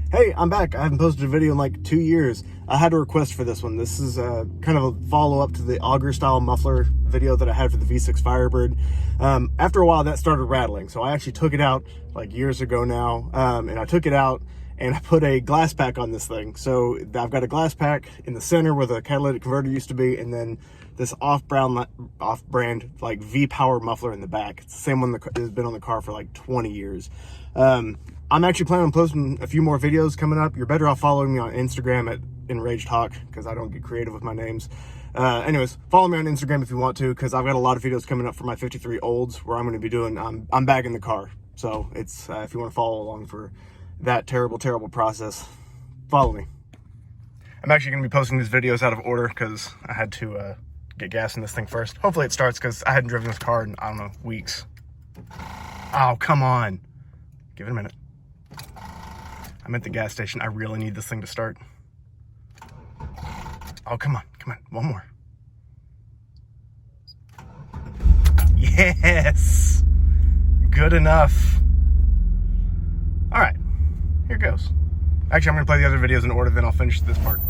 Hey, I'm back. I haven't posted a video in like 2 years. I had a request for this one. This is kind of a follow-up to the auger style muffler video that I had for the V6 Firebird. After a while, that started rattling, so I actually took it out like years ago now, and I took it out and I put a Glasspack on this thing. So I've got a Glasspack in the center where the catalytic converter used to be, and then this off-brand like V-Power muffler in the back. It's the same one that has been on the car for like 20 years. I'm actually planning on posting a few more videos coming up. You're better off following me on Instagram at Enraged Hawk, because I don't get creative with my names. Anyways, follow me on Instagram if you want to, because I've got a lot of videos coming up for my 53 olds where I'm going to be doing, I'm bagging the car. So it's, if you want to follow along for that terrible process, follow me. I'm actually going to be posting these videos out of order because I had to get gas in this thing first. Hopefully it starts, because I hadn't driven this car in, I don't know, weeks. Oh, come on. Give it a minute. I'm at the gas station. I really need this thing to start. Oh, come on. One more. Yes. Good enough. All right. Here goes. Actually, I'm going to play the other videos in order, then I'll finish this part.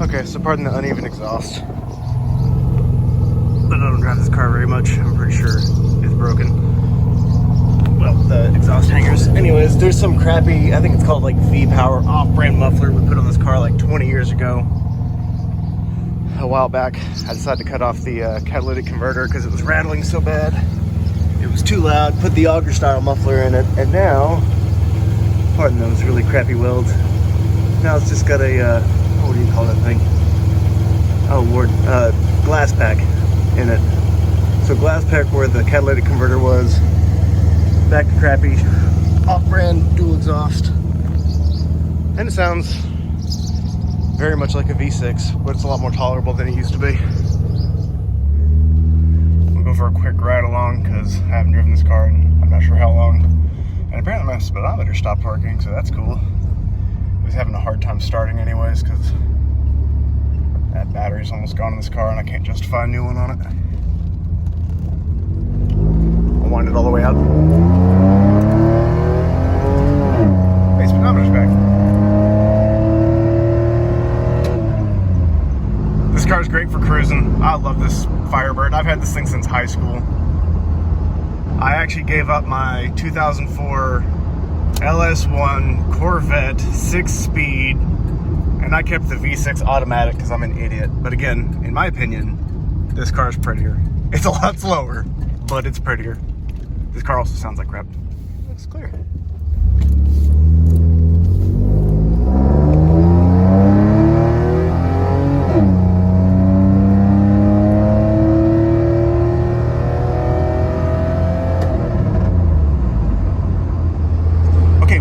Okay, so pardon the uneven exhaust. But I don't drive this car very much. I'm pretty sure it's broken. Well, the exhaust hangers. Anyways, there's some crappy, I think it's called like V-Power off-brand muffler we put on this car like 20 years ago. A while back, I decided to cut off the catalytic converter because it was rattling so bad. It was too loud. Put the auger style muffler in it, and now, pardon those really crappy welds, now it's just got a, what do you call that thing? Oh Lord, Glasspack in it. So Glasspack where the catalytic converter was, back to crappy off-brand dual exhaust. And it sounds very much like a V6, but it's a lot more tolerable than it used to be. We'll go for a quick ride along because I haven't driven this car in I'm not sure how long. And apparently my speedometer stopped working, so that's cool. I was having a hard time starting anyways because that battery's almost gone in this car and I can't justify a new one on it. I'll wind it all the way out. Hey, speedometer's back. This car's great for cruising. I love this Firebird. I've had this thing since high school. I actually gave up my 2004 LS1 Corvette 6-speed, and I kept the V6 automatic because I'm an idiot. But again, in my opinion, this car is prettier. It's a lot slower, but it's prettier. This car also sounds like crap. Looks clear.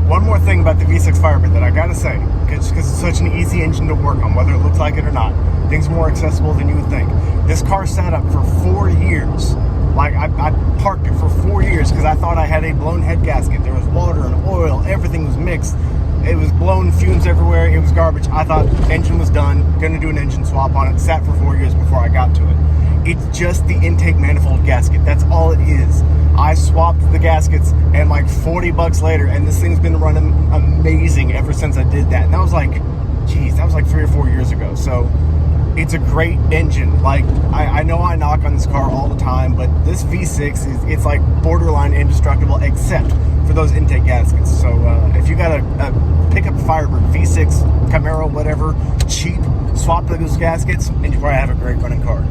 One more thing about the V6 Firebird that I gotta say, because it's such an easy engine to work on, whether it looks like it or not. Things are more accessible than you would think. This car sat up for 4 years. Like, I parked it for 4 years because I thought I had a blown head gasket. There was water and oil, everything was mixed. It was blown, fumes everywhere, it was garbage. I thought engine was done, gonna do an engine swap on it. Sat for 4 years before I got to it. It's just the intake manifold gasket, that's all it is. I swapped the gaskets and like 40 bucks later, and this thing's been running amazing ever since I did that. And that was like, geez, that was like 3 or 4 years ago. So it's a great engine. Like, I know I knock on this car all the time, but this V6 it's like borderline indestructible except for those intake gaskets. So if you got a pickup Firebird V6 Camaro, whatever, cheap, swap those gaskets and you probably have a great running car.